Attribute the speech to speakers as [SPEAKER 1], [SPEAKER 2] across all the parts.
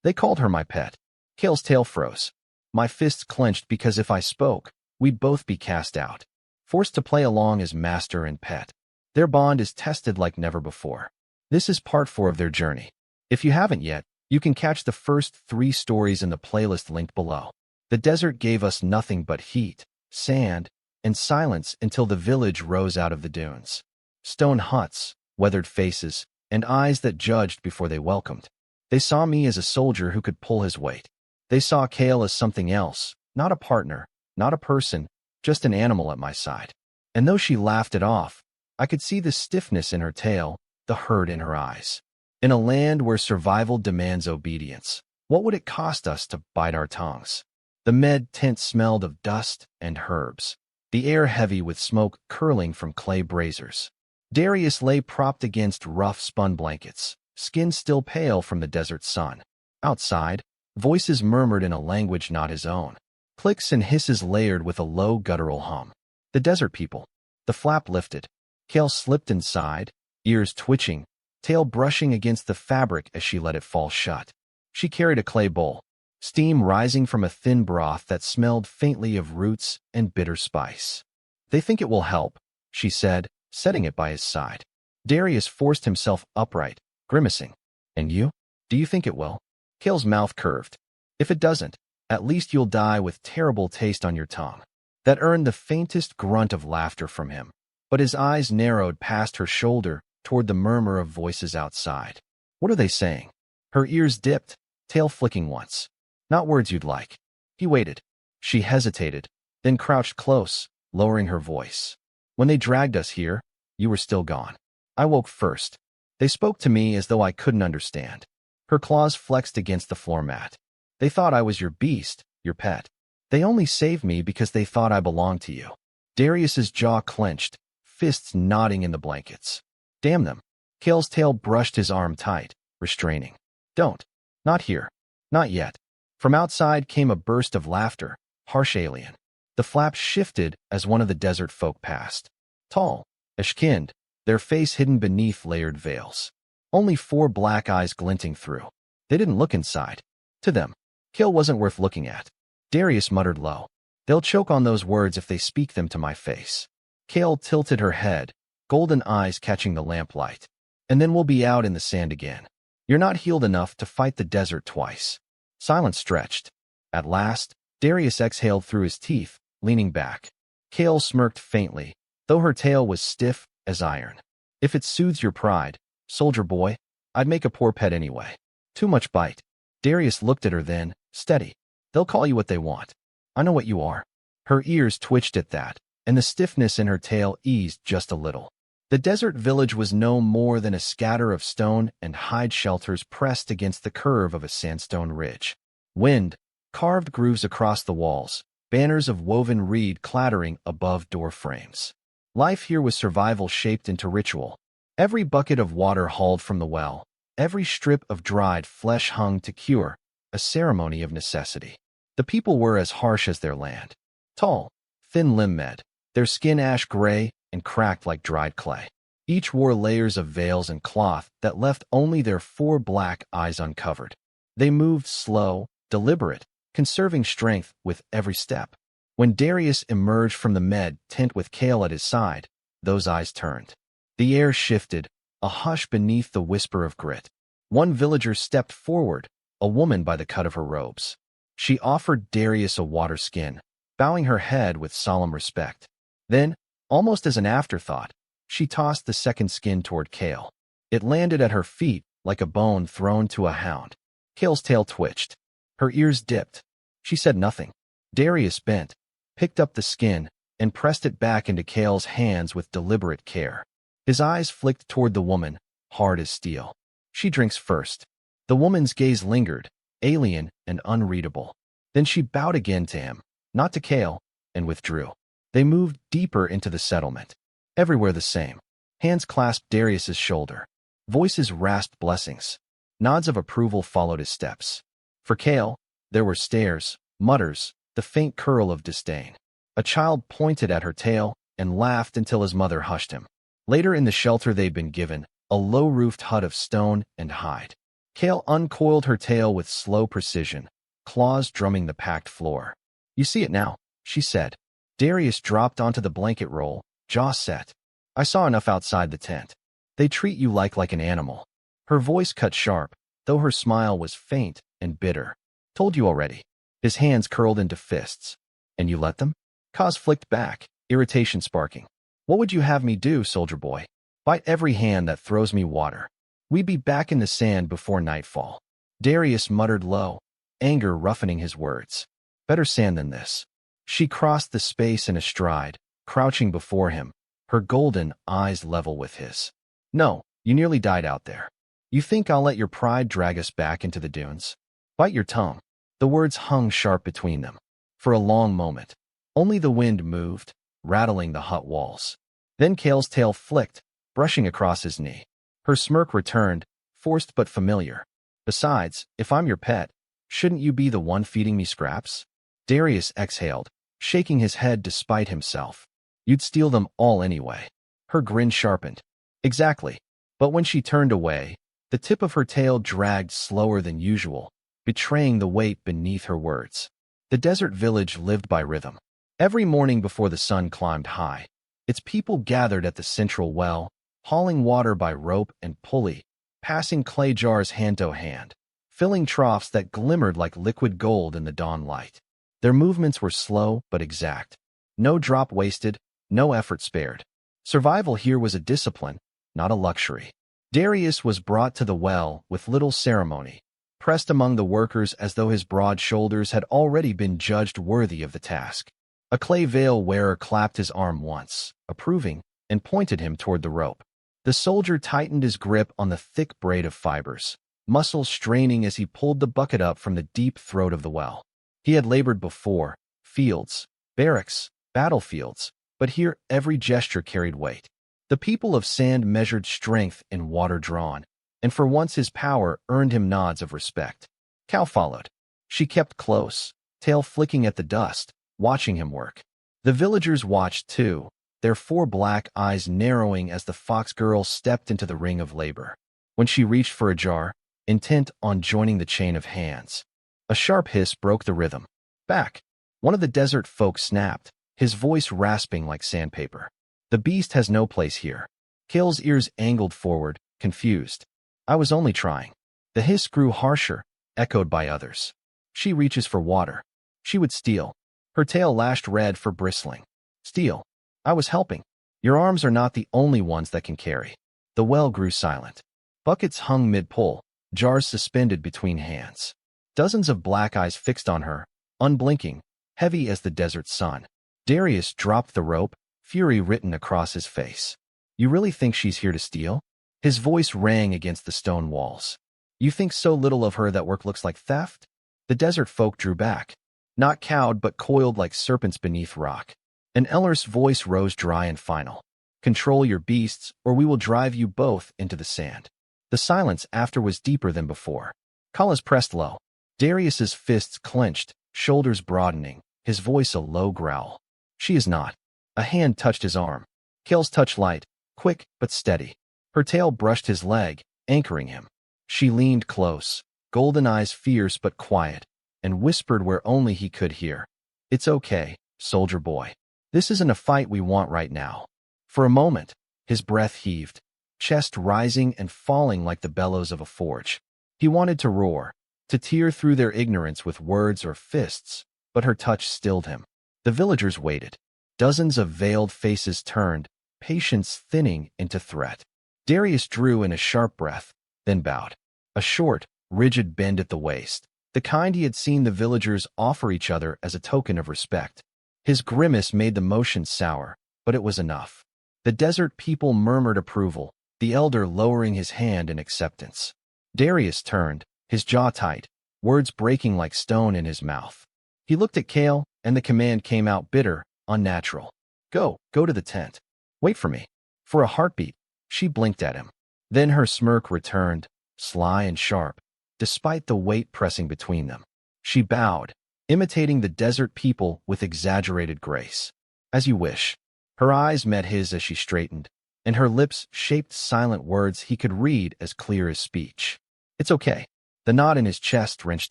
[SPEAKER 1] They called her my pet. Kale's tail froze. My fists clenched because if I spoke, we'd both be cast out, forced to play along as master and pet. Their bond is tested like never before. This is part 4 of their journey. If you haven't yet, you can catch the first 3 stories in the playlist linked below. The desert gave us nothing but heat, sand, and silence until the village rose out of the dunes. Stone huts, weathered faces, and eyes that judged before they welcomed. They saw me as a soldier who could pull his weight. They saw Kale as something else, not a partner, not a person, just an animal at my side. And though she laughed it off, I could see the stiffness in her tail, the hurt in her eyes. In a land where survival demands obedience, what would it cost us to bite our tongues? The med tent smelled of dust and herbs, the air heavy with smoke curling from clay braziers. Darius lay propped against rough spun blankets, skin still pale from the desert sun. Outside, voices murmured in a language not his own, clicks and hisses layered with a low guttural hum. The desert people. The flap lifted. Kale slipped inside, ears twitching, tail brushing against the fabric as she let it fall shut. She carried a clay bowl, steam rising from a thin broth that smelled faintly of roots and bitter spice. "They think it will help," she said, setting it by his side. Darius forced himself upright, grimacing. "And you? Do you think it will?" Kale's mouth curved. "If it doesn't, at least you'll die with terrible taste on your tongue." That earned the faintest grunt of laughter from him, but his eyes narrowed past her shoulder toward the murmur of voices outside. What are they saying? Her ears dipped, tail flicking once. Not words you'd like. He waited. She hesitated, then crouched close, lowering her voice. "When they dragged us here, you were still gone. I woke first. They spoke to me as though I couldn't understand." Her claws flexed against the floor mat. "They thought I was your beast, your pet. They only saved me because they thought I belonged to you." Darius's jaw clenched, fists knotting in the blankets. "Damn them." Kale's tail brushed his arm tight, restraining. "Don't. Not here. Not yet." From outside came a burst of laughter, harsh alien. The flap shifted as one of the desert folk passed. Tall, ash-skinned, their face hidden beneath layered veils. Only 4 black eyes glinting through. They didn't look inside. To them, Kale wasn't worth looking at. Darius muttered low. "They'll choke on those words if they speak them to my face." Kale tilted her head, golden eyes catching the lamplight. "And then we'll be out in the sand again. You're not healed enough to fight the desert twice." Silence stretched. At last, Darius exhaled through his teeth, leaning back. Kale smirked faintly, though her tail was stiff as iron. "If it soothes your pride, soldier boy, I'd make a poor pet anyway. Too much bite." Darius looked at her then, steady. "They'll call you what they want. I know what you are." Her ears twitched at that, and the stiffness in her tail eased just a little. The desert village was no more than a scatter of stone and hide shelters pressed against the curve of a sandstone ridge. Wind, carved grooves across the walls, banners of woven reed clattering above door frames. Life here was survival shaped into ritual. Every bucket of water hauled from the well, every strip of dried flesh hung to cure, a ceremony of necessity. The people were as harsh as their land. Tall, thin-limbed, their skin ash-gray and cracked like dried clay. Each wore layers of veils and cloth that left only their 4 black eyes uncovered. They moved slow, deliberate, conserving strength with every step. When Darius emerged from the med tent with Kale at his side, those eyes turned. The air shifted, a hush beneath the whisper of grit. One villager stepped forward, a woman by the cut of her robes. She offered Darius a water skin, bowing her head with solemn respect. Then, almost as an afterthought, she tossed the second skin toward Kale. It landed at her feet like a bone thrown to a hound. Kale's tail twitched. Her ears dipped. She said nothing. Darius bent, picked up the skin, and pressed it back into Kale's hands with deliberate care. His eyes flicked toward the woman, hard as steel. "She drinks first." The woman's gaze lingered, alien and unreadable. Then she bowed again to him, not to Kale, and withdrew. They moved deeper into the settlement. Everywhere the same. Hands clasped Darius's shoulder. Voices rasped blessings. Nods of approval followed his steps. For Kale, there were stares, mutters, the faint curl of disdain. A child pointed at her tail and laughed until his mother hushed him. Later in the shelter they'd been given, a low-roofed hut of stone and hide. Kale uncoiled her tail with slow precision, claws drumming the packed floor. "You see it now," she said. Darius dropped onto the blanket roll, jaw set. "I saw enough outside the tent. They treat you like an animal." Her voice cut sharp, though her smile was faint and bitter. "Told you already." His hands curled into fists. "And you let them?" Kaz flicked back, irritation sparking. "What would you have me do, soldier boy? Bite every hand that throws me water. We'd be back in the sand before nightfall." Darius muttered low, anger roughening his words. "Better sand than this." She crossed the space in a stride, crouching before him, her golden eyes level with his. "No, you nearly died out there. You think I'll let your pride drag us back into the dunes? Bite your tongue." The words hung sharp between them. For a long moment, only the wind moved, rattling the hut walls. Then Kale's tail flicked, brushing across his knee. Her smirk returned, forced but familiar. "Besides, if I'm your pet, shouldn't you be the one feeding me scraps?" Darius exhaled, shaking his head despite himself. "You'd steal them all anyway." Her grin sharpened. "Exactly." But when she turned away, the tip of her tail dragged slower than usual, betraying the weight beneath her words. The desert village lived by rhythm. Every morning before the sun climbed high, its people gathered at the central well, hauling water by rope and pulley, passing clay jars hand to hand, filling troughs that glimmered like liquid gold in the dawn light. Their movements were slow but exact. No drop wasted, no effort spared. Survival here was a discipline, not a luxury. Darius was brought to the well with little ceremony, pressed among the workers as though his broad shoulders had already been judged worthy of the task. A clay veil wearer clapped his arm once, approving, and pointed him toward the rope. The soldier tightened his grip on the thick braid of fibers, muscles straining as he pulled the bucket up from the deep throat of the well. He had labored before, fields, barracks, battlefields, but here every gesture carried weight. The people of sand measured strength in water drawn, and for once his power earned him nods of respect. Cal followed. She kept close, tail flicking at the dust, watching him work. The villagers watched too, their four black eyes narrowing as the fox girl stepped into the ring of labor. When she reached for a jar, intent on joining the chain of hands, a sharp hiss broke the rhythm. "Back!" One of the desert folk snapped, his voice rasping like sandpaper. "The beast has no place here." Kale's ears angled forward, confused. "I was only trying." The hiss grew harsher, echoed by others. "She reaches for water. She would steal." Her tail lashed red for bristling. "Steal? I was helping. Your arms are not the only ones that can carry." The well grew silent. Buckets hung mid-pull, jars suspended between hands. Dozens of black eyes fixed on her, unblinking, heavy as the desert sun. Darius dropped the rope, fury written across his face. "You really think she's here to steal?" His voice rang against the stone walls. "You think so little of her that work looks like theft?" The desert folk drew back, not cowed but coiled like serpents beneath rock. An Eller's voice rose dry and final. "Control your beasts, or we will drive you both into the sand." The silence after was deeper than before. Kala's pressed low. Darius's fists clenched, shoulders broadening, his voice a low growl. "She is not." A hand touched his arm. Kale's touch light, quick but steady. Her tail brushed his leg, anchoring him. She leaned close, golden eyes fierce but quiet, and whispered where only he could hear. "It's okay, soldier boy. This isn't a fight we want right now." For a moment, his breath heaved, chest rising and falling like the bellows of a forge. He wanted to roar, to tear through their ignorance with words or fists, but her touch stilled him. The villagers waited. Dozens of veiled faces turned, patience thinning into threat. Darius drew in a sharp breath, then bowed. A short, rigid bend at the waist, the kind he had seen the villagers offer each other as a token of respect. His grimace made the motion sour, but it was enough. The desert people murmured approval, the elder lowering his hand in acceptance. Darius turned, his jaw tight, words breaking like stone in his mouth. He looked at Kale, and the command came out bitter, unnatural. Go to the tent. Wait for me." For a heartbeat, she blinked at him. Then her smirk returned, sly and sharp, despite the weight pressing between them. She bowed, imitating the desert people with exaggerated grace. "As you wish." Her eyes met his as she straightened, and her lips shaped silent words he could read as clear as speech. It's okay. The knot in his chest wrenched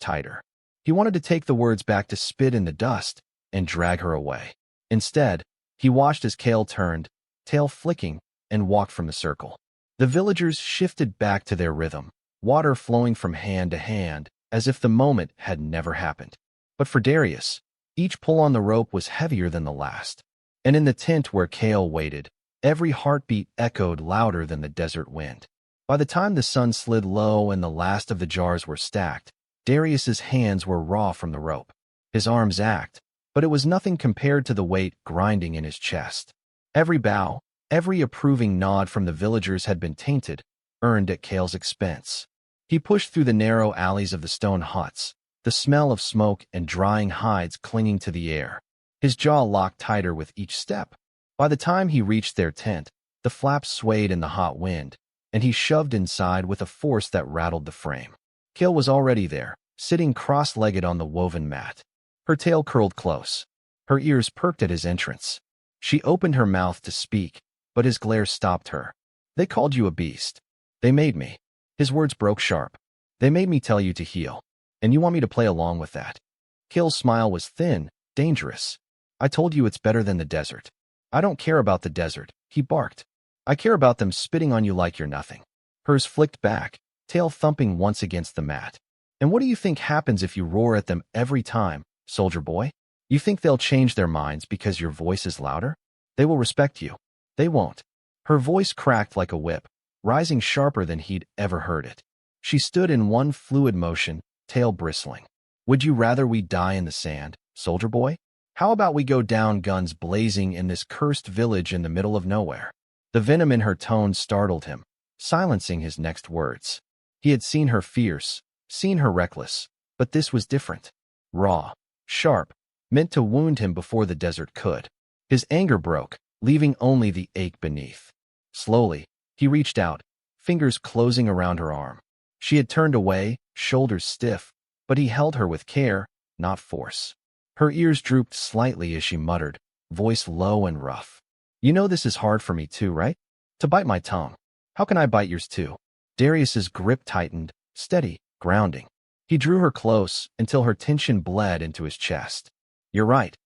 [SPEAKER 1] tighter. He wanted to take the words back to spit in the dust and drag her away. Instead, he watched as Kale turned, tail flicking, and walked from the circle. The villagers shifted back to their rhythm, water flowing from hand to hand, as if the moment had never happened. But for Darius, each pull on the rope was heavier than the last. And in the tent where Kale waited, every heartbeat echoed louder than the desert wind. By the time the sun slid low and the last of the jars were stacked, Darius's hands were raw from the rope. His arms ached, but it was nothing compared to the weight grinding in his chest. Every bow, every approving nod from the villagers had been tainted, earned at Kale's expense. He pushed through the narrow alleys of the stone huts, the smell of smoke and drying hides clinging to the air. His jaw locked tighter with each step. By the time he reached their tent, the flaps swayed in the hot wind, and he shoved inside with a force that rattled the frame. Kale was already there, sitting cross-legged on the woven mat. Her tail curled close. Her ears perked at his entrance. She opened her mouth to speak, but his glare stopped her. They called you a beast. They made me. His words broke sharp. They made me tell you to heal, and you want me to play along with that. Kale's smile was thin, dangerous. I told you it's better than the desert. I don't care about the desert, he barked. I care about them spitting on you like you're nothing. Hers flicked back, tail thumping once against the mat. And what do you think happens if you roar at them every time, soldier boy? You think they'll change their minds because your voice is louder? They will respect you. They won't. Her voice cracked like a whip, rising sharper than he'd ever heard it. She stood in one fluid motion, tail bristling. Would you rather we die in the sand, soldier boy? How about we go down guns blazing in this cursed village in the middle of nowhere? The venom in her tone startled him, silencing his next words. He had seen her fierce, seen her reckless, but this was different. Raw, sharp, meant to wound him before the desert could. His anger broke, leaving only the ache beneath. Slowly, he reached out, fingers closing around her arm. She had turned away, shoulders stiff, but he held her with care, not force. Her ears drooped slightly as she muttered, voice low and rough. You know this is hard for me too, right? To bite my tongue. How can I bite yours too? Darius's grip tightened, steady, grounding. He drew her close until her tension bled into his chest. You're right,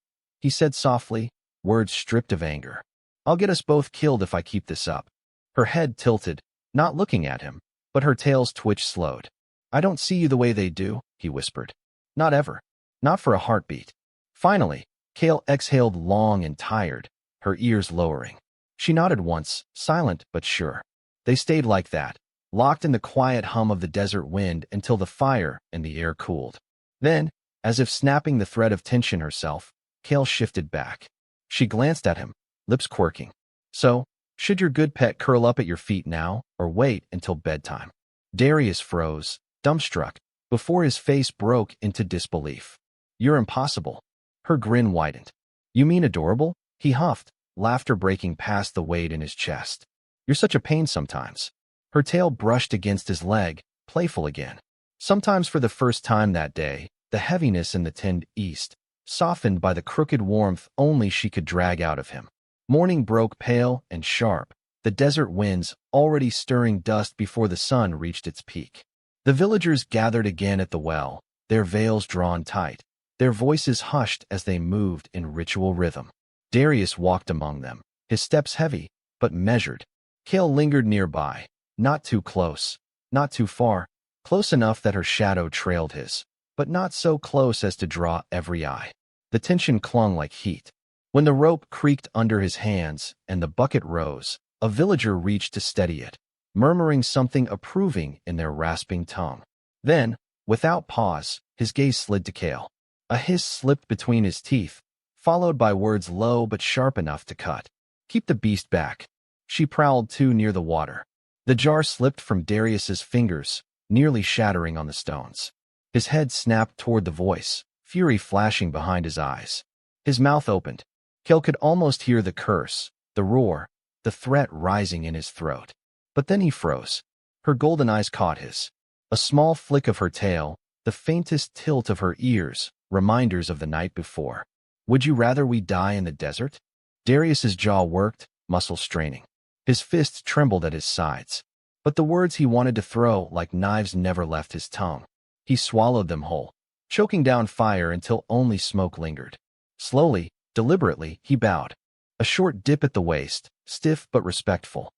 [SPEAKER 1] he said softly, words stripped of anger. I'll get us both killed if I keep this up. Her head tilted, not looking at him, but her tail's twitch slowed. I don't see you the way they do, he whispered. Not ever. Not for a heartbeat. Finally, Kale exhaled long and tired, her ears lowering. She nodded once, silent but sure. They stayed like that, locked in the quiet hum of the desert wind until the fire in the air cooled. Then, as if snapping the thread of tension herself, Kale shifted back. She glanced at him, lips quirking. So, should your good pet curl up at your feet now, or wait until bedtime? Darius froze, dumbstruck, before his face broke into disbelief. You're impossible. Her grin widened. You mean adorable? He huffed, laughter breaking past the weight in his chest. You're such a pain sometimes. Her tail brushed against his leg, playful again. Sometimes for the first time that day, the heaviness in the tent eased, softened by the crooked warmth only she could drag out of him. Morning broke pale and sharp, the desert winds already stirring dust before the sun reached its peak. The villagers gathered again at the well, their veils drawn tight, their voices hushed as they moved in ritual rhythm. Darius walked among them, his steps heavy, but measured. Kale lingered nearby, not too close, not too far, close enough that her shadow trailed his, but not so close as to draw every eye. The tension clung like heat. When the rope creaked under his hands and the bucket rose, a villager reached to steady it, murmuring something approving in their rasping tongue. Then, without pause, his gaze slid to Kale. A hiss slipped between his teeth, followed by words low but sharp enough to cut. Keep the beast back. She prowled too near the water. The jar slipped from Darius's fingers, nearly shattering on the stones. His head snapped toward the voice, fury flashing behind his eyes. His mouth opened. Kale could almost hear the curse, the roar, the threat rising in his throat. But then he froze. Her golden eyes caught his. A small flick of her tail, the faintest tilt of her ears, reminders of the night before. Would you rather we die in the desert? Darius's jaw worked, muscles straining. His fists trembled at his sides. But the words he wanted to throw like knives never left his tongue. He swallowed them whole, choking down fire until only smoke lingered. Slowly, deliberately, he bowed. A short dip at the waist, stiff but respectful.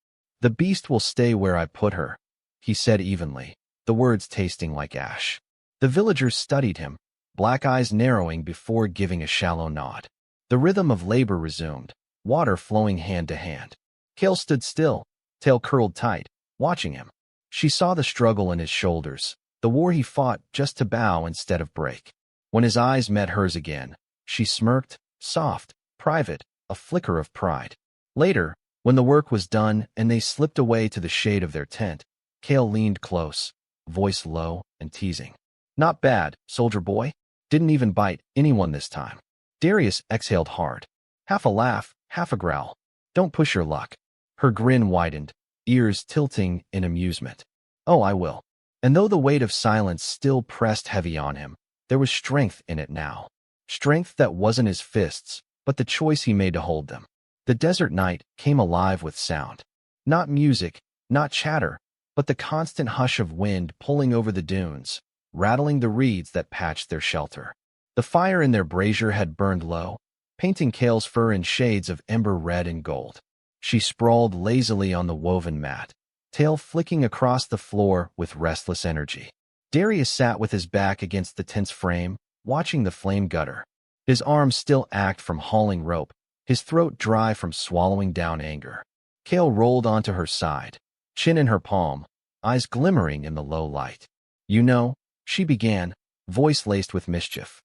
[SPEAKER 1] "The beast will stay where I put her," he said evenly, the words tasting like ash. The villagers studied him, black eyes narrowing before giving a shallow nod. The rhythm of labor resumed, water flowing hand to hand. Kale stood still, tail curled tight, watching him. She saw the struggle in his shoulders, the war he fought just to bow instead of break. When his eyes met hers again, she smirked, soft, private, a flicker of pride. Later, when the work was done and they slipped away to the shade of their tent, Kale leaned close, voice low and teasing. "Not bad, soldier boy. Didn't even bite anyone this time." Darius exhaled hard. Half a laugh, half a growl. "Don't push your luck." Her grin widened, ears tilting in amusement. "Oh, I will." And though the weight of silence still pressed heavy on him, there was strength in it now. Strength that wasn't his fists, but the choice he made to hold them. The desert night came alive with sound. Not music, not chatter, but the constant hush of wind pulling over the dunes, rattling the reeds that patched their shelter. The fire in their brazier had burned low, painting Kale's fur in shades of ember red and gold. She sprawled lazily on the woven mat, tail flicking across the floor with restless energy. Darius sat with his back against the tent's frame, watching the flame gutter. His arms still ached from hauling rope, his throat dry from swallowing down anger. Kale rolled onto her side, chin in her palm, eyes glimmering in the low light. "You know," she began, voice laced with mischief.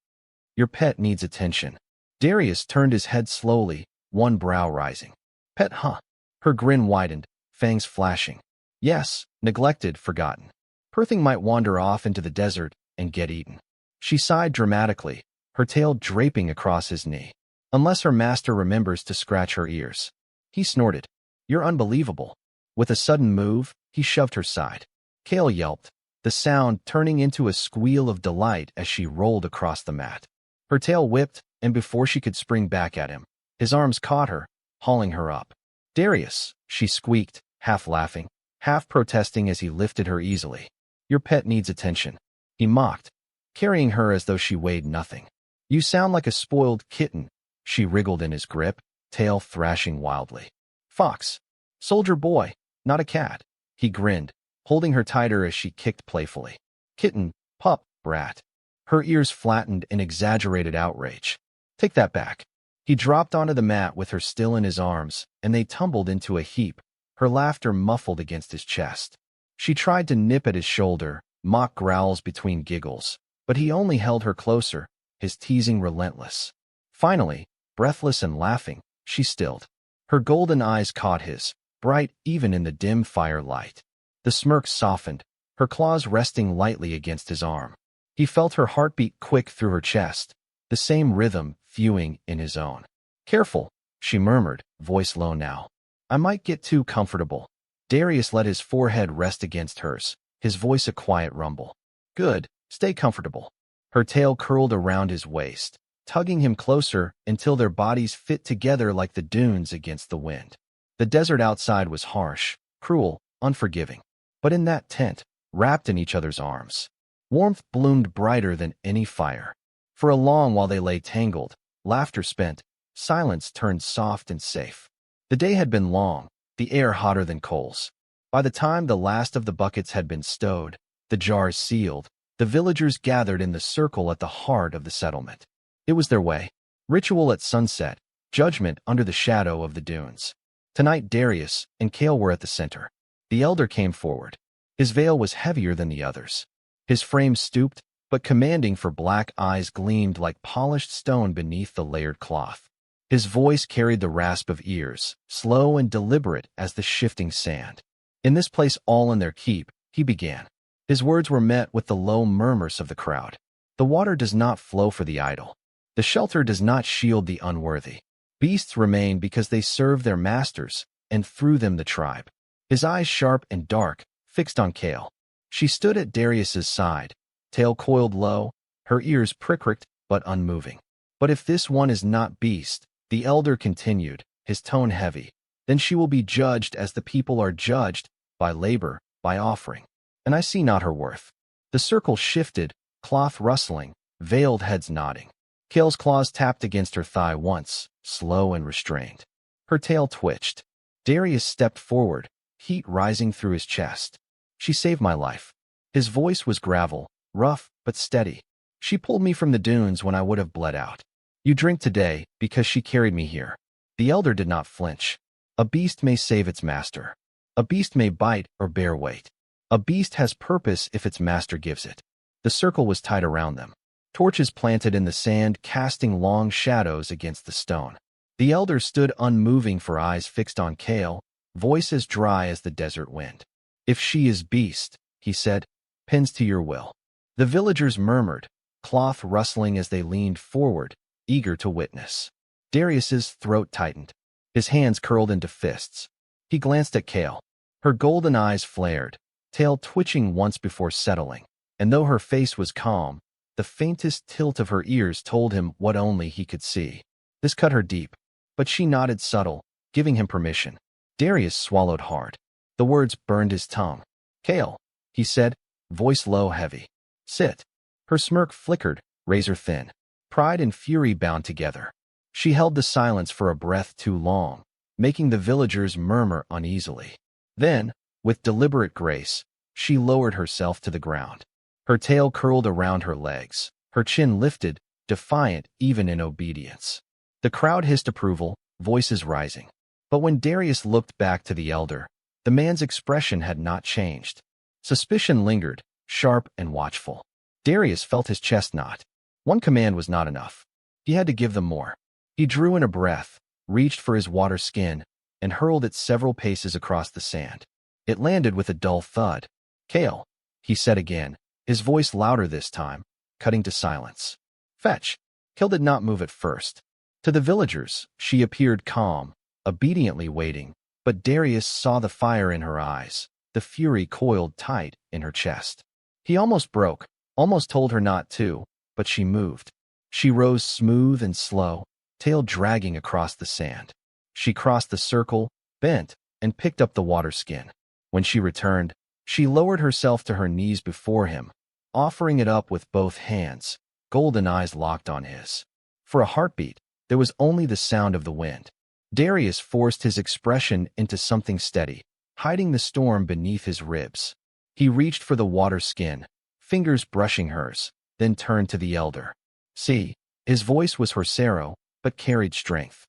[SPEAKER 1] "Your pet needs attention." Darius turned his head slowly, one brow rising. "Pet, huh?" Her grin widened, fangs flashing. "Yes, neglected, forgotten. Perthing might wander off into the desert and get eaten." She sighed dramatically, her tail draping across his knee. "Unless her master remembers to scratch her ears." He snorted. "You're unbelievable." With a sudden move, he shoved her side. Kale yelped, the sound turning into a squeal of delight as she rolled across the mat. Her tail whipped, and before she could spring back at him, his arms caught her, hauling her up. "Darius," she squeaked, half laughing, half protesting as he lifted her easily. "Your pet needs attention." He mocked, carrying her as though she weighed nothing. "You sound like a spoiled kitten." She wriggled in his grip, tail thrashing wildly. "Fox. Soldier boy, not a cat." He grinned, holding her tighter as she kicked playfully. "Kitten, pup, brat." Her ears flattened in exaggerated outrage. "Take that back." He dropped onto the mat with her still in his arms, and they tumbled into a heap, her laughter muffled against his chest. She tried to nip at his shoulder, mock growls between giggles, but he only held her closer, his teasing relentless. Finally, breathless and laughing, she stilled. Her golden eyes caught his, bright even in the dim firelight. The smirk softened, her claws resting lightly against his arm. He felt her heartbeat quick through her chest, the same rhythm fewing in his own. "Careful," she murmured, voice low now. "I might get too comfortable." Darius let his forehead rest against hers, his voice a quiet rumble. "Good, stay comfortable." Her tail curled around his waist, tugging him closer until their bodies fit together like the dunes against the wind. The desert outside was harsh, cruel, unforgiving. But in that tent, wrapped in each other's arms, warmth bloomed brighter than any fire. For a long while they lay tangled, laughter spent, silence turned soft and safe. The day had been long, the air hotter than coals. By the time the last of the buckets had been stowed, the jars sealed, the villagers gathered in the circle at the heart of the settlement. It was their way. Ritual at sunset, judgment under the shadow of the dunes. Tonight Darius and Kale were at the center. The elder came forward. His veil was heavier than the others. His frame stooped, but commanding, for black eyes gleamed like polished stone beneath the layered cloth. His voice carried the rasp of ears, slow and deliberate as the shifting sand. "In this place all in their keep," he began. His words were met with the low murmurs of the crowd. "The water does not flow for the idle. The shelter does not shield the unworthy. Beasts remain because they serve their masters, and through them the tribe." His eyes sharp and dark, fixed on Kale. She stood at Darius's side, tail coiled low, her ears pricked but unmoving. "But if this one is not beast," the elder continued, his tone heavy, "then she will be judged as the people are judged, by labor, by offering, and I see not her worth. The circle shifted, cloth rustling, veiled heads nodding. Kale's claws tapped against her thigh once, slow and restrained. Her tail twitched. Darius stepped forward, heat rising through his chest. She saved my life. His voice was gravel, rough but steady. She pulled me from the dunes when I would have bled out. You drink today because she carried me here. The elder did not flinch. A beast may save its master. A beast may bite or bear weight. A beast has purpose if its master gives it. The circle was tied around them. Torches planted in the sand casting long shadows against the stone. The elder stood unmoving for eyes fixed on Kale, voice as dry as the desert wind. If she is beast, he said, pins to your will. The villagers murmured, cloth rustling as they leaned forward, eager to witness. Darius's throat tightened. His hands curled into fists. He glanced at Kale. Her golden eyes flared, tail twitching once before settling, and though her face was calm, the faintest tilt of her ears told him what only he could see. This cut her deep, but she nodded subtle, giving him permission. Darius swallowed hard. The words burned his tongue. Kale, he said, voice low, heavy. Sit. Her smirk flickered, razor thin. Pride and fury bound together. She held the silence for a breath too long, making the villagers murmur uneasily. Then, with deliberate grace, she lowered herself to the ground. Her tail curled around her legs, her chin lifted, defiant even in obedience. The crowd hissed approval, voices rising. But when Darius looked back to the elder, the man's expression had not changed. Suspicion lingered, sharp and watchful. Darius felt his chest knot. One command was not enough. He had to give them more. He drew in a breath, reached for his water skin, and hurled it several paces across the sand. It landed with a dull thud. Kale, he said again, his voice louder this time, cutting to silence. Fetch. Kale did not move at first. To the villagers, she appeared calm, obediently waiting, but Darius saw the fire in her eyes, the fury coiled tight in her chest. He almost broke, almost told her not to, but she moved. She rose smooth and slow, tail dragging across the sand. She crossed the circle, bent, and picked up the water skin. When she returned, she lowered herself to her knees before him, offering it up with both hands, golden eyes locked on his. For a heartbeat, there was only the sound of the wind. Darius forced his expression into something steady, hiding the storm beneath his ribs. He reached for the water skin, fingers brushing hers, then turned to the elder. See, his voice was Horsero, but carried strength.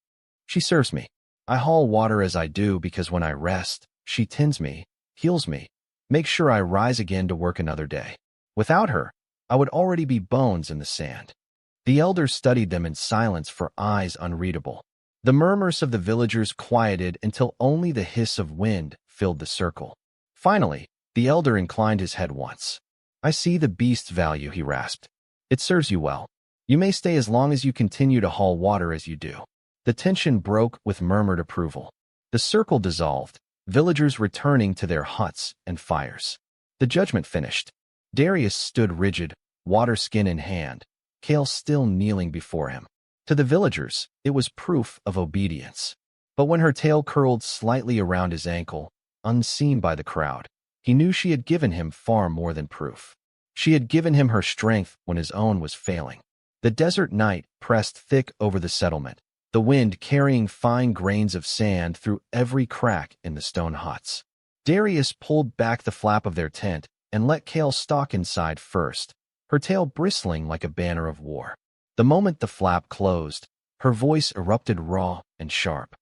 [SPEAKER 1] She serves me. I haul water as I do because when I rest, she tends me, heals me, makes sure I rise again to work another day. Without her, I would already be bones in the sand. The elder studied them in silence for eyes unreadable. The murmurs of the villagers quieted until only the hiss of wind filled the circle. Finally, the elder inclined his head once. I see the beast's value, he rasped. It serves you well. You may stay as long as you continue to haul water as you do. The tension broke with murmured approval. The circle dissolved, villagers returning to their huts and fires. The judgment finished. Darius stood rigid, water skin in hand, Kale still kneeling before him. To the villagers, it was proof of obedience. But when her tail curled slightly around his ankle, unseen by the crowd, he knew she had given him far more than proof. She had given him her strength when his own was failing. The desert night pressed thick over the settlement, the wind carrying fine grains of sand through every crack in the stone huts. Darius pulled back the flap of their tent and let Kale stalk inside first, her tail bristling like a banner of war. The moment the flap closed, her voice erupted raw and sharp.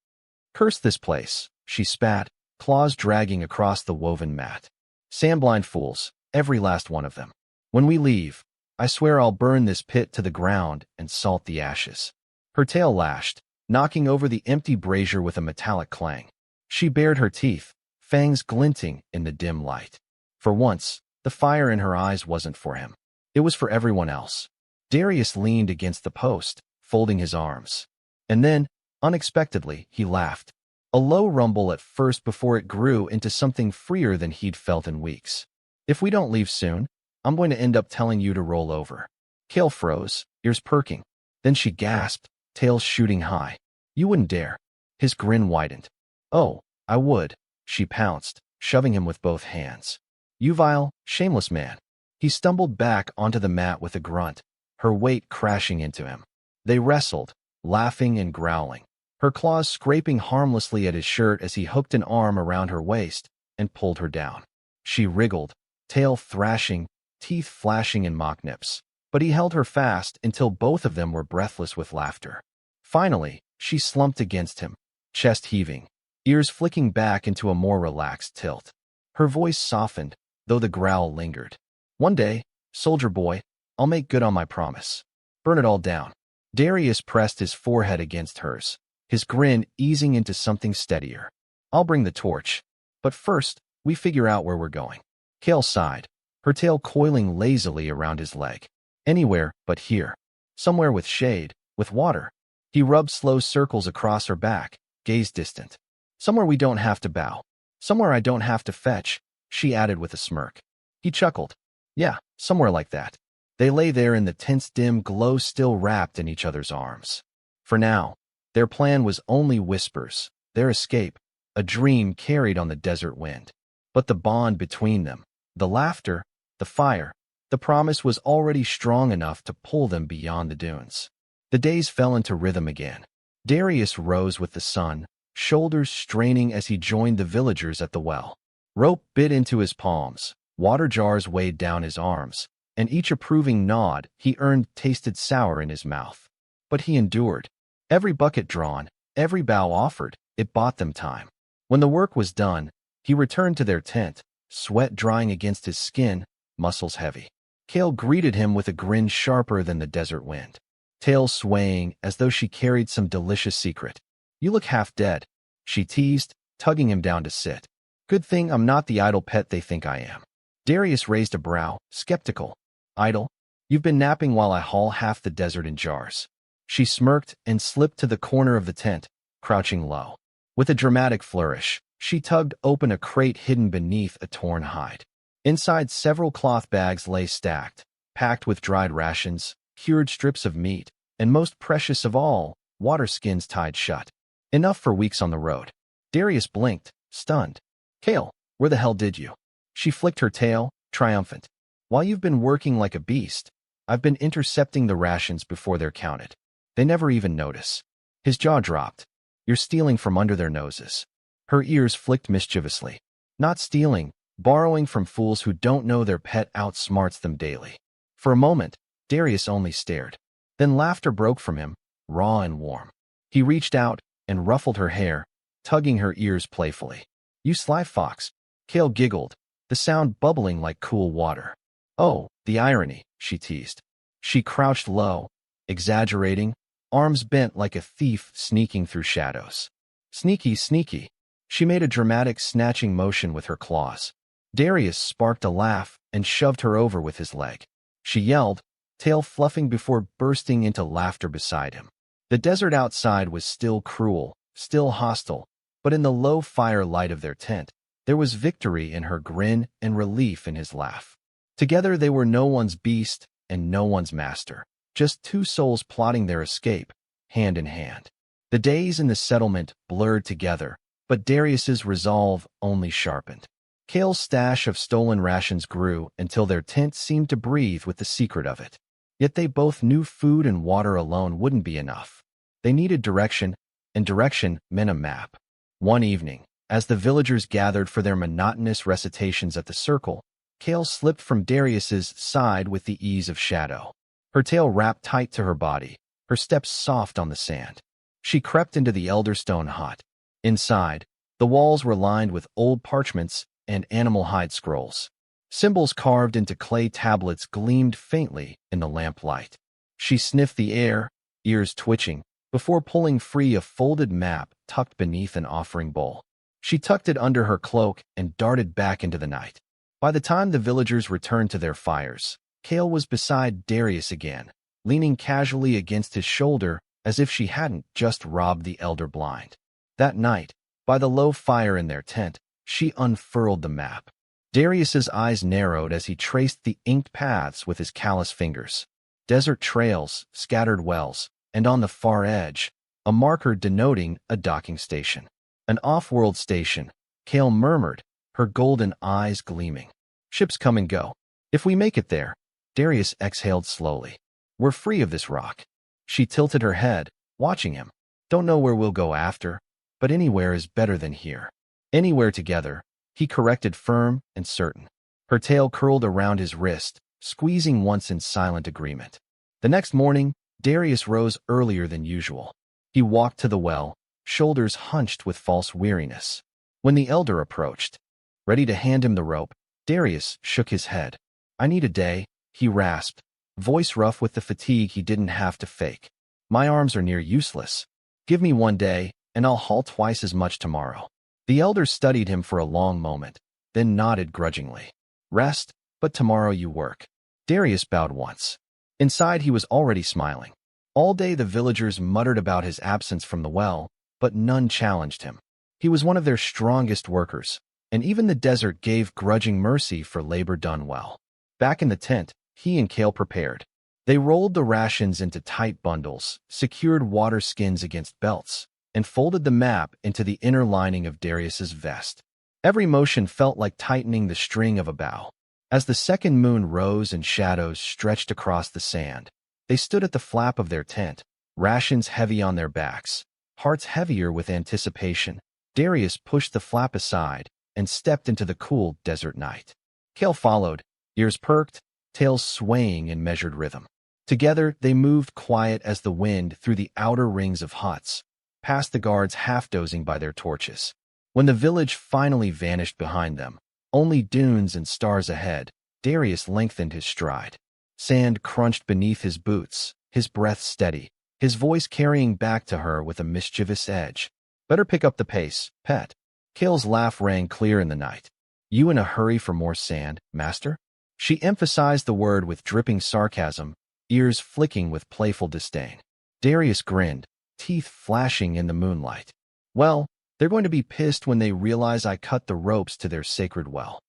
[SPEAKER 1] Curse this place, she spat, claws dragging across the woven mat. Sandblind fools, every last one of them. When we leave, I swear I'll burn this pit to the ground and salt the ashes. Her tail lashed, knocking over the empty brazier with a metallic clang. She bared her teeth, fangs glinting in the dim light. For once, the fire in her eyes wasn't for him. It was for everyone else. Darius leaned against the post, folding his arms. And then, unexpectedly, he laughed. A low rumble at first before it grew into something freer than he'd felt in weeks. If we don't leave soon, I'm going to end up telling you to roll over. Kale froze, ears perking. Then she gasped, tail shooting high. You wouldn't dare. His grin widened. Oh, I would, she pounced, shoving him with both hands. "You vile, shameless man." He stumbled back onto the mat with a grunt, her weight crashing into him. They wrestled, laughing and growling, her claws scraping harmlessly at his shirt as he hooked an arm around her waist and pulled her down. She wriggled, tail thrashing, teeth flashing in mock nips. But he held her fast until both of them were breathless with laughter. Finally, she slumped against him, chest heaving, ears flicking back into a more relaxed tilt. Her voice softened, though the growl lingered. "One day, soldier boy, I'll make good on my promise. Burn it all down." Darius pressed his forehead against hers, his grin easing into something steadier. "I'll bring the torch. But first, we figure out where we're going." Kale sighed, her tail coiling lazily around his leg. "Anywhere but here. Somewhere with shade, with water." He rubbed slow circles across her back, gaze distant. "Somewhere we don't have to bow. Somewhere I don't have to fetch," she added with a smirk. He chuckled. "Yeah, somewhere like that." They lay there in the tent's dim glow, still wrapped in each other's arms. For now, their plan was only whispers, their escape, a dream carried on the desert wind. But the bond between them, the laughter, the fire, the promise was already strong enough to pull them beyond the dunes. The days fell into rhythm again. Darius rose with the sun, shoulders straining as he joined the villagers at the well. Rope bit into his palms, water jars weighed down his arms, and each approving nod he earned tasted sour in his mouth. But he endured. Every bucket drawn, every bow offered, it bought them time. When the work was done, he returned to their tent, sweat drying against his skin, muscles heavy. Kale greeted him with a grin sharper than the desert wind, tail swaying as though she carried some delicious secret. "You look half dead," she teased, tugging him down to sit. "Good thing I'm not the idle pet they think I am." Darius raised a brow, skeptical. "Idle? You've been napping while I haul half the desert in jars." She smirked and slipped to the corner of the tent, crouching low. With a dramatic flourish, she tugged open a crate hidden beneath a torn hide. Inside, several cloth bags lay stacked, packed with dried rations, cured strips of meat, and most precious of all, water skins tied shut. Enough for weeks on the road. Darius blinked, stunned. "Kale, where the hell did you?" She flicked her tail, triumphant. "While you've been working like a beast, I've been intercepting the rations before they're counted. They never even notice." His jaw dropped. "You're stealing from under their noses." Her ears flicked mischievously. "Not stealing, borrowing from fools who don't know their pet outsmarts them daily." For a moment, Darius only stared. Then laughter broke from him, raw and warm. He reached out and ruffled her hair, tugging her ears playfully. "You sly fox." Kale giggled, the sound bubbling like cool water. "Oh, the irony," she teased. She crouched low, exaggerating, arms bent like a thief sneaking through shadows. "Sneaky, sneaky." She made a dramatic snatching motion with her claws. Darius sparked a laugh and shoved her over with his leg. She yelled, tail fluffing before bursting into laughter beside him. The desert outside was still cruel, still hostile, but in the low fire light of their tent, there was victory in her grin and relief in his laugh. Together they were no one's beast and no one's master, just two souls plotting their escape, hand in hand. The days in the settlement blurred together, but Darius's resolve only sharpened. Kale's stash of stolen rations grew until their tent seemed to breathe with the secret of it. Yet they both knew food and water alone wouldn't be enough. They needed direction, and direction meant a map. One evening, as the villagers gathered for their monotonous recitations at the circle, Kale slipped from Darius's side with the ease of shadow. Her tail wrapped tight to her body, her steps soft on the sand. She crept into the Elderstone hut. Inside, the walls were lined with old parchments and animal hide scrolls. Symbols carved into clay tablets gleamed faintly in the lamplight. She sniffed the air, ears twitching, before pulling free a folded map tucked beneath an offering bowl. She tucked it under her cloak and darted back into the night. By the time the villagers returned to their fires, Kale was beside Darius again, leaning casually against his shoulder as if she hadn't just robbed the elder blind. That night, by the low fire in their tent, she unfurled the map. Darius's eyes narrowed as he traced the inked paths with his callous fingers. Desert trails, scattered wells, and on the far edge, a marker denoting a docking station. An off-world station, Kale murmured, her golden eyes gleaming. Ships come and go. If we make it there, Darius exhaled slowly. We're free of this rock. She tilted her head, watching him. Don't know where we'll go after, but anywhere is better than here. Anywhere together, he corrected, firm and certain. Her tail curled around his wrist, squeezing once in silent agreement. The next morning, Darius rose earlier than usual. He walked to the well, shoulders hunched with false weariness. When the elder approached, ready to hand him the rope, Darius shook his head. I need a day, he rasped, voice rough with the fatigue he didn't have to fake. My arms are near useless. Give me 1 day, and I'll haul twice as much tomorrow. The elder studied him for a long moment, then nodded grudgingly. Rest, but tomorrow you work. Darius bowed once. Inside he was already smiling. All day the villagers muttered about his absence from the well, but none challenged him. He was one of their strongest workers, and even the desert gave grudging mercy for labor done well. Back in the tent, he and Kale prepared. They rolled the rations into tight bundles, secured water skins against belts, and folded the map into the inner lining of Darius's vest. Every motion felt like tightening the string of a bow. As the second moon rose and shadows stretched across the sand, they stood at the flap of their tent, rations heavy on their backs, hearts heavier with anticipation. Darius pushed the flap aside and stepped into the cool desert night. Kale followed, ears perked, tails swaying in measured rhythm. Together, they moved quiet as the wind through the outer rings of huts, past the guards half-dozing by their torches. When the village finally vanished behind them, only dunes and stars ahead, Darius lengthened his stride. Sand crunched beneath his boots, his breath steady, his voice carrying back to her with a mischievous edge. Better pick up the pace, pet. Kale's laugh rang clear in the night. You in a hurry for more sand, master? She emphasized the word with dripping sarcasm, ears flicking with playful disdain. Darius grinned, teeth flashing in the moonlight. Well, they're going to be pissed when they realize I cut the ropes to their sacred well.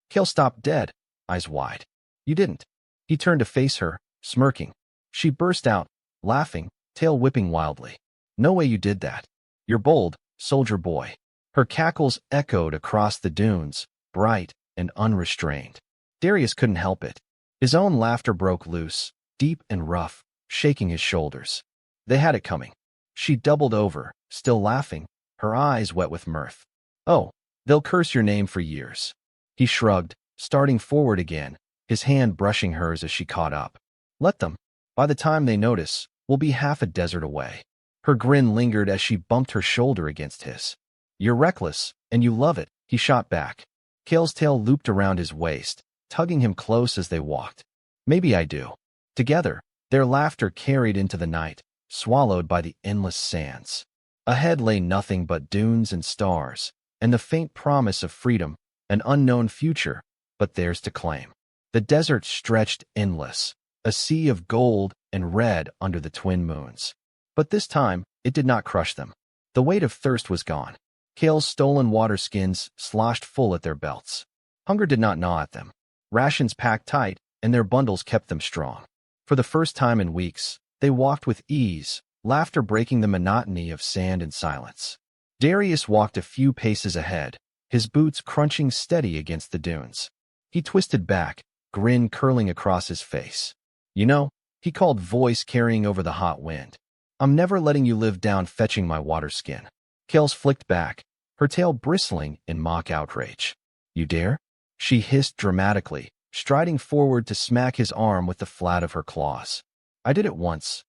[SPEAKER 1] Kale stopped dead, eyes wide. You didn't. He turned to face her, smirking. She burst out, laughing, tail whipping wildly. No way you did that. You're bold, soldier boy. Her cackles echoed across the dunes, bright and unrestrained. Darius couldn't help it. His own laughter broke loose, deep and rough, shaking his shoulders. They had it coming. She doubled over, still laughing, her eyes wet with mirth. Oh, they'll curse your name for years. He shrugged, starting forward again, his hand brushing hers as she caught up. Let them. By the time they notice, we'll be half a desert away. Her grin lingered as she bumped her shoulder against his. You're reckless, and you love it, he shot back. Kale's tail looped around his waist, tugging him close as they walked. Maybe I do. Together, their laughter carried into the night, swallowed by the endless sands. Ahead lay nothing but dunes and stars, and the faint promise of freedom, an unknown future, but theirs to claim. The desert stretched endless, a sea of gold and red under the twin moons. But this time, it did not crush them. The weight of thirst was gone. Kale's stolen water skins sloshed full at their belts. Hunger did not gnaw at them. Rations packed tight, and their bundles kept them strong. For the first time in weeks, they walked with ease, laughter breaking the monotony of sand and silence. Darius walked a few paces ahead, his boots crunching steady against the dunes. He twisted back, grin curling across his face. You know, he called, voice carrying over the hot wind. I'm never letting you live down fetching my water skin. Kales flicked back, her tail bristling in mock outrage. You dare? She hissed dramatically, striding forward to smack his arm with the flat of her claws. I did it once,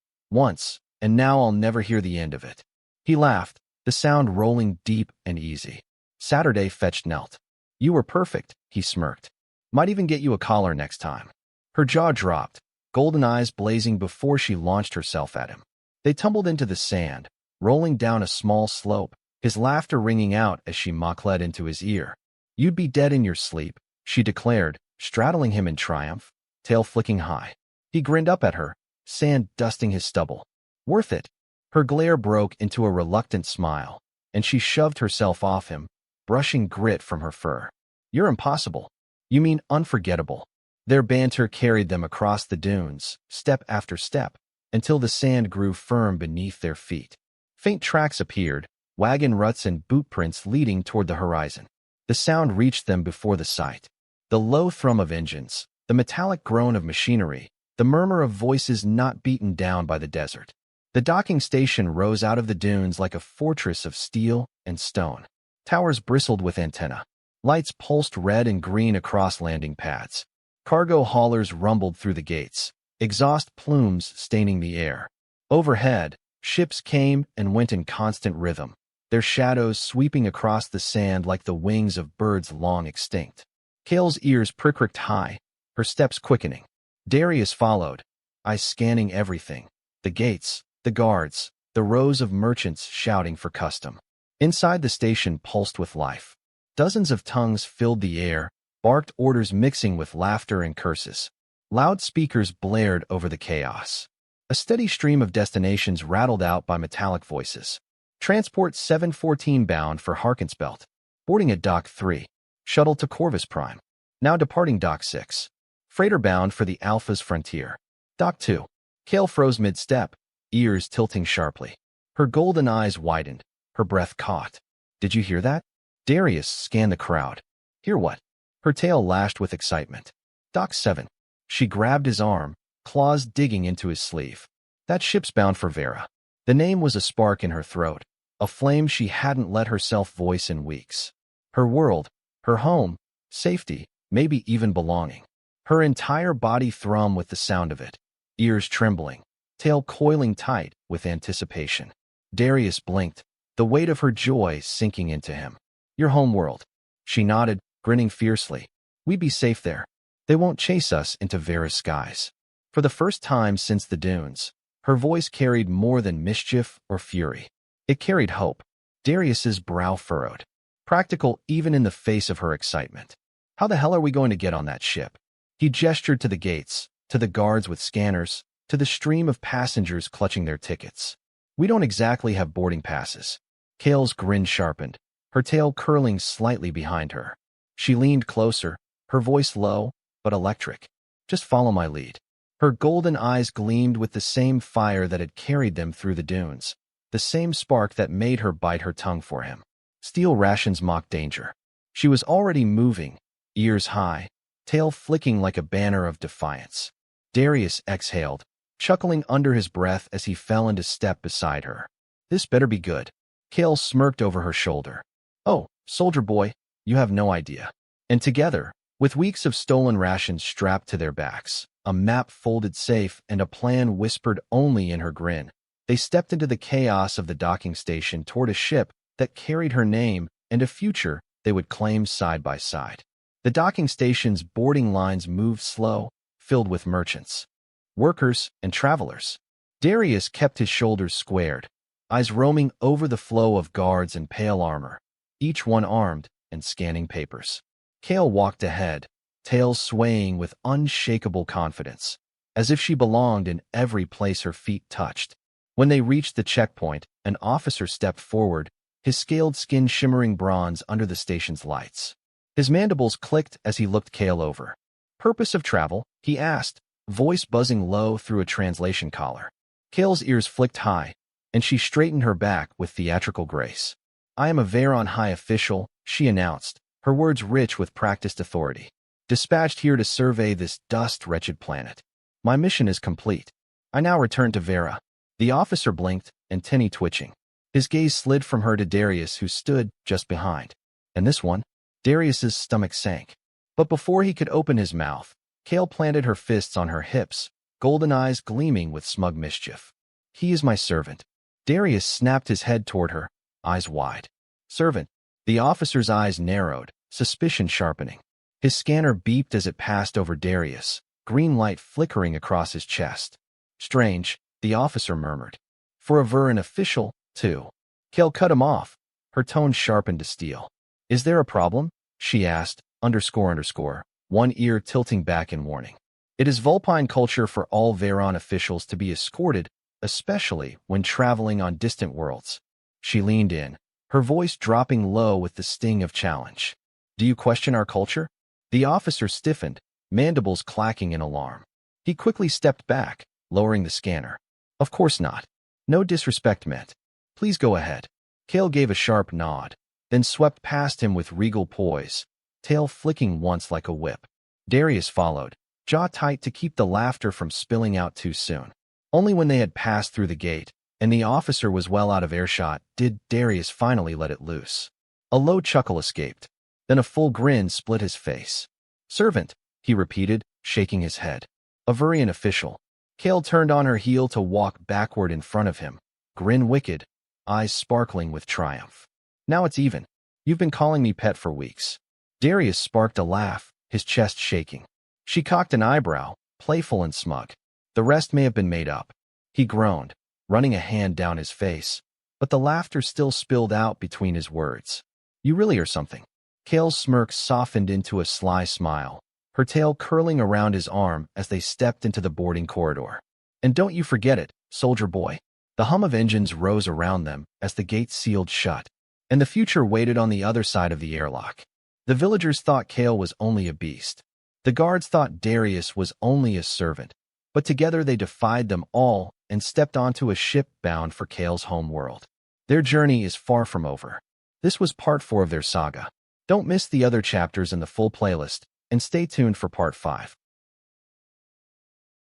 [SPEAKER 1] and now I'll never hear the end of it. He laughed, the sound rolling deep and easy. Saturday fetched Nelt. You were perfect, he smirked. Might even get you a collar next time. Her jaw dropped, golden eyes blazing before she launched herself at him. They tumbled into the sand, rolling down a small slope, his laughter ringing out as she mock-led into his ear. You'd be dead in your sleep, she declared, straddling him in triumph, tail flicking high. He grinned up at her, sand dusting his stubble. Worth it. Her glare broke into a reluctant smile, and she shoved herself off him, brushing grit from her fur. You're impossible. You mean unforgettable. Their banter carried them across the dunes, step after step, until the sand grew firm beneath their feet. Faint tracks appeared, wagon ruts and boot prints leading toward the horizon. The sound reached them before the sight. The low thrum of engines, the metallic groan of machinery, the murmur of voices not beaten down by the desert. The docking station rose out of the dunes like a fortress of steel and stone. Towers bristled with antennae. Lights pulsed red and green across landing pads. Cargo haulers rumbled through the gates, exhaust plumes staining the air. Overhead, ships came and went in constant rhythm, their shadows sweeping across the sand like the wings of birds long extinct. Kale's ears pricked high, her steps quickening. Darius followed, eyes scanning everything. The gates, the guards, the rows of merchants shouting for custom. Inside the station pulsed with life. Dozens of tongues filled the air, barked orders mixing with laughter and curses. Loudspeakers blared over the chaos. A steady stream of destinations rattled out by metallic voices. Transport 714 bound for Harkensbelt. Boarding at Dock 3. Shuttle to Corvus Prime. Now departing Dock 6. Freighter bound for the Alpha's frontier. Dock 2. Kale froze mid-step, ears tilting sharply. Her golden eyes widened, her breath caught. Did you hear that? Darius scanned the crowd. Hear what? Her tail lashed with excitement. Dock 7. She grabbed his arm, claws digging into his sleeve. That ship's bound for Vera. The name was a spark in her throat, a flame she hadn't let herself voice in weeks. Her world, her home, safety, maybe even belonging. Her entire body thrummed with the sound of it, ears trembling, tail coiling tight with anticipation. Darius blinked, the weight of her joy sinking into him. Your home world. She nodded, grinning fiercely. We'd be safe there. They won't chase us into Vera's skies. For the first time since the dunes, her voice carried more than mischief or fury. It carried hope. Darius's brow furrowed. Practical even in the face of her excitement. How the hell are we going to get on that ship? He gestured to the gates, to the guards with scanners, to the stream of passengers clutching their tickets. We don't exactly have boarding passes. Kale's grin sharpened, her tail curling slightly behind her. She leaned closer, her voice low, but electric. Just follow my lead. Her golden eyes gleamed with the same fire that had carried them through the dunes, the same spark that made her bite her tongue for him. Steel rations mocked danger. She was already moving, ears high, tail flicking like a banner of defiance. Darius exhaled, chuckling under his breath as he fell into step beside her. This better be good. Kale smirked over her shoulder. Oh, soldier boy, you have no idea. And together, with weeks of stolen rations strapped to their backs, a map folded safe and a plan whispered only in her grin, they stepped into the chaos of the docking station toward a ship that carried her name and a future they would claim side by side. The docking station's boarding lines moved slow, filled with merchants, workers, and travelers. Darius kept his shoulders squared, eyes roaming over the flow of guards in pale armor, each one armed and scanning papers. Kale walked ahead, tail swaying with unshakable confidence, as if she belonged in every place her feet touched. When they reached the checkpoint, an officer stepped forward, his scaled skin shimmering bronze under the station's lights. His mandibles clicked as he looked Kale over. Purpose of travel? He asked, voice buzzing low through a translation collar. Kale's ears flicked high, and she straightened her back with theatrical grace. I am a Veron High official, she announced, her words rich with practiced authority. Dispatched here to survey this dust-wretched planet. My mission is complete. I now return to Vera. The officer blinked, antennae twitching. His gaze slid from her to Darius, who stood just behind. And this one? Darius's stomach sank. But before he could open his mouth, Kale planted her fists on her hips, golden eyes gleaming with smug mischief. He is my servant. Darius snapped his head toward her, eyes wide. Servant. The officer's eyes narrowed, suspicion sharpening. His scanner beeped as it passed over Darius, green light flickering across his chest. Strange, the officer murmured. For a Veran official, too. Kale cut him off, her tone sharpened to steel. Is there a problem? She asked, __, one ear tilting back in warning. It is Vulpine culture for all Veron officials to be escorted, especially when traveling on distant worlds. She leaned in, her voice dropping low with the sting of challenge. Do you question our culture? The officer stiffened, mandibles clacking in alarm. He quickly stepped back, lowering the scanner. Of course not. No disrespect meant. Please go ahead. Kale gave a sharp nod. then swept past him with regal poise, tail flicking once like a whip. Darius followed, jaw tight to keep the laughter from spilling out too soon. Only when they had passed through the gate, and the officer was well out of earshot, did Darius finally let it loose. A low chuckle escaped. Then a full grin split his face. "Servant," he repeated, shaking his head. "A Vurian official." Kale turned on her heel to walk backward in front of him, grin wicked, eyes sparkling with triumph. "Now it's even. You've been calling me pet for weeks." Darius sparked a laugh, his chest shaking. She cocked an eyebrow, playful and smug. "The rest may have been made up." He groaned, running a hand down his face, but the laughter still spilled out between his words. "You really are something." Kale's smirk softened into a sly smile, her tail curling around his arm as they stepped into the boarding corridor. "And don't you forget it, soldier boy." The hum of engines rose around them as the gates sealed shut, and the future waited on the other side of the airlock. The villagers thought Kale was only a beast. The guards thought Darius was only a servant, but together they defied them all and stepped onto a ship bound for Kale's home world. Their journey is far from over. This was part 4 of their saga. Don't miss the other chapters in the full playlist, and stay tuned for part 5.